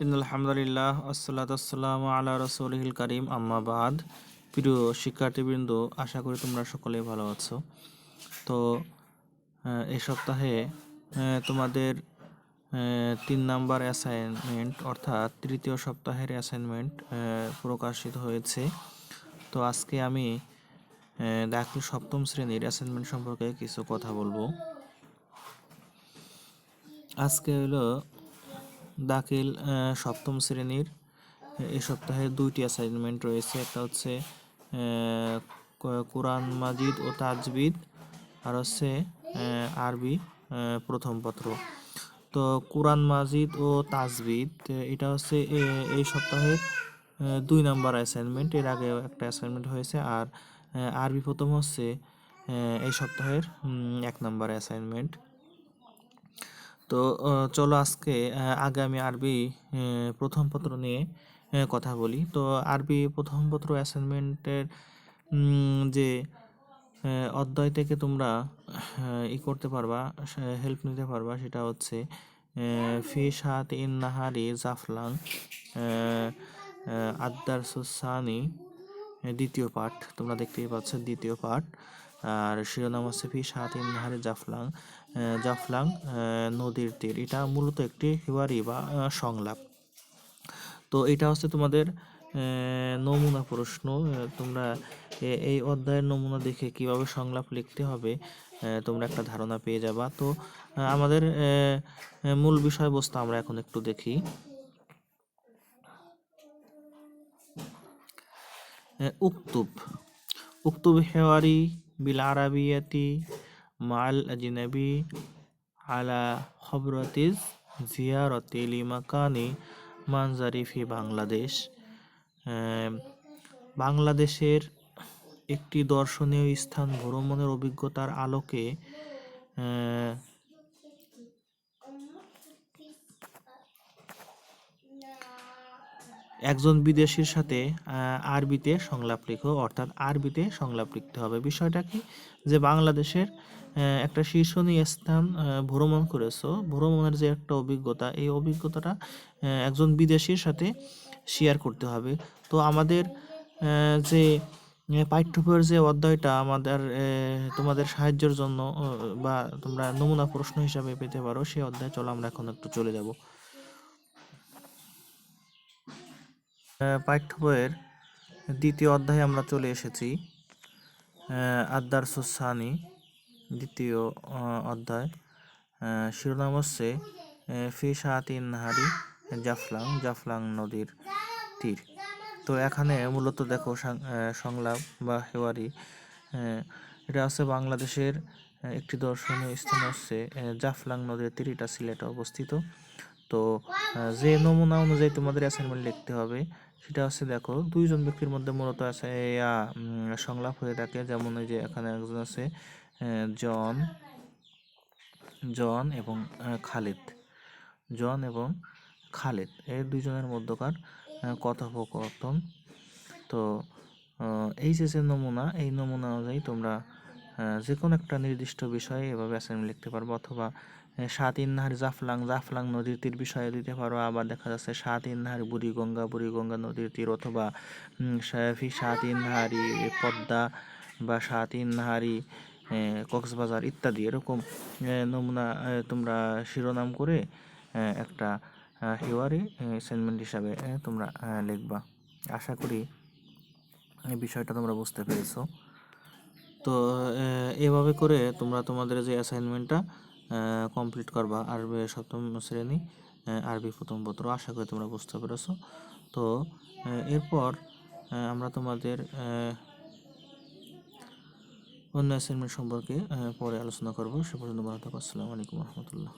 আলহামদুলিল্লাহ আসসালাতু আসসালামু আলা রাসূলিল কারীম আম্মা বাদ। প্রিয় শিক্ষার্থীবৃন্দ, আশা করি তোমরা সকলেই ভালো আছো। তো এই সপ্তাহে তোমাদের 3 নাম্বার অ্যাসাইনমেন্ট অর্থাৎ তৃতীয় সপ্তাহের অ্যাসাইনমেন্ট প্রকাশিত হয়েছে। তো আজকে আমি দাখিল সপ্তম শ্রেণীর অ্যাসাইনমেন্ট সম্পর্কে কিছু কথা বলবো। আজকে হলো দাখিল সপ্তম শ্রেণীর এই সপ্তাহে 2টি অ্যাসাইনমেন্ট রয়েছে। একটা হচ্ছে কোরআন মাজিদ ও তাজবিদ, আর হচ্ছে আরবি প্রথম পত্র। তো কোরআন মাজিদ ও তাজবিদ এটা হচ্ছে এই সপ্তাহের 2 নাম্বার অ্যাসাইনমেন্ট। এর আগে একটা অ্যাসাইনমেন্ট হয়েছে। আর আরবি প্রথম হচ্ছে এই সপ্তাহের 1 নাম্বার অ্যাসাইনমেন্ট। তো চলো আজকে আগে আমি আরবি প্রথম পত্র নিয়ে কথা বলি। তো আরবি প্রথম পত্র অ্যাসাইনমেন্টের যে অধ্যায় থেকে তোমরা করতে পারবা, হেল্প নিতে পারবা, সেটা হচ্ছে ফি সাত ইন নাহারি জাফলাং আদ্দার সুসানি, দ্বিতীয় পাঠ। তোমরা দেখতেই পাচ্ছ দ্বিতীয় পাঠ। আর শিরোনাম হচ্ছে ফি সাত ইন নাহারি জাফলাং, জাফলাং নদীর তীর। এটা মূলত একটি হিওয়ারি বা সংলাপ। তো এটা হচ্ছে তোমাদের নমুনা প্রশ্ন। তোমরা এই অধ্যায়ের নমুনা দেখে কিভাবে সংলাপ লিখতে হবে তোমরা একটা ধারণা পেয়ে যাবা। তো আমাদের মূল বিষয়বস্তু আমরা এখন একটু দেখি। উক্তুব উক্তুব হেওয়ারি বিল আরাবিয়াতি মাল আজনাবি আলা খবরতিজ জিয়ারতি লিমাকানি মানজারি ফি বাংলাদেশ। বাংলাদেশের একটি দর্শনীয় স্থান ভ্রমণের অভিজ্ঞতার আলোকে একজন বিদেশির সাথে আরবিতে সংলাপ লিখো, অর্থাৎ আরবিতে সংলাপ লিখতে হবে। বিষয়টা কি, যে বাংলাদেশের একটা শীর্ষণীয় স্থান ভ্রমণ করেছো, ভ্রমণের যে একটা অভিজ্ঞতা, এই অভিজ্ঞতাটা একজন বিদেশির সাথে শেয়ার করতে হবে। তো আমাদের যে পাঠ্যবইয়ের যে অধ্যায়টা আমাদের তোমাদের সাহায্যের জন্য বা তোমরা নমুনা প্রশ্ন হিসাবে পেতে পারো, সেই অধ্যায় চলো আমরা এখন একটু চলে যাব। পাঠ্য বইয়ের দ্বিতীয় অধ্যায়ে আমরা চলে এসেছি। আদ্দার সুসানি, দ্বিতীয় অধ্যায়। শিরোনাম হচ্ছে ফি সাতিন নাহারি জাফলাং, জাফলাং নদীর তীর। তো এখানে মূলত দেখো সংলাপ বা হেওয়ারি, এটা হচ্ছে বাংলাদেশের একটি দর্শনীয় স্থান হচ্ছে জাফলাং নদীর তীর, এটা সিলেটে অবস্থিত। তো যে নমুনা অনুযায়ী তোমাদের অ্যাসাইনমেন্ট লিখতে হবে সেটা হচ্ছে, দেখো, দুইজন ব্যক্তির মধ্যে মূলত আছে সংলাপ হয়ে থাকে। যেমন ওই যে এখানে একজন আছে জন জন এবং খালিদ, জন এবং খালিদ, এই দুইজনের মধ্যকার কথোপকথন। তো এই যে নমুনা, এই নমুনা অনুযায়ী তোমরা যে কোনো একটা নির্দিষ্ট বিষয়ে এভাবে অ্যাসাইনমেন্ট লিখতে পারবো। অথবা সাত ইন্নাহার জাফলাং, জাফলাং নদীর তীর বিষয়ে দিতে পারো। আবার দেখা যাচ্ছে সাত ইন্নাহার বুড়িগঙ্গা, বুড়িগঙ্গা নদীর তীর। অথবা সাত ইন্নাহারি পদ্মা বা সাত ইন্নাহারি কক্সবাজার ইত্যাদি। এরকম নমুনা তোমরা শিরোনাম করে একটা হিওয়ারি অ্যাসাইনমেন্ট হিসাবে তোমরা লিখবা। আশা করি এই বিষয়টা তোমরা বুঝতে পেরেছো। তো এভাবে করে তোমরা তোমাদের যে অ্যাসাইনমেন্টটা কমপ্লিট করবা আরবি সপ্তম শ্রেণী আরবি প্রথম পত্র। আশা করি তোমরা বুঝতে পেরেছো। তো এরপর আমরা তোমাদের অন্য অ্যাসাইনমেন্ট সম্পর্কে পরে আলোচনা করব। সে পর্যন্ত ভালো থাকো। আসসালামু আলাইকুম রহমতুল্লাহ।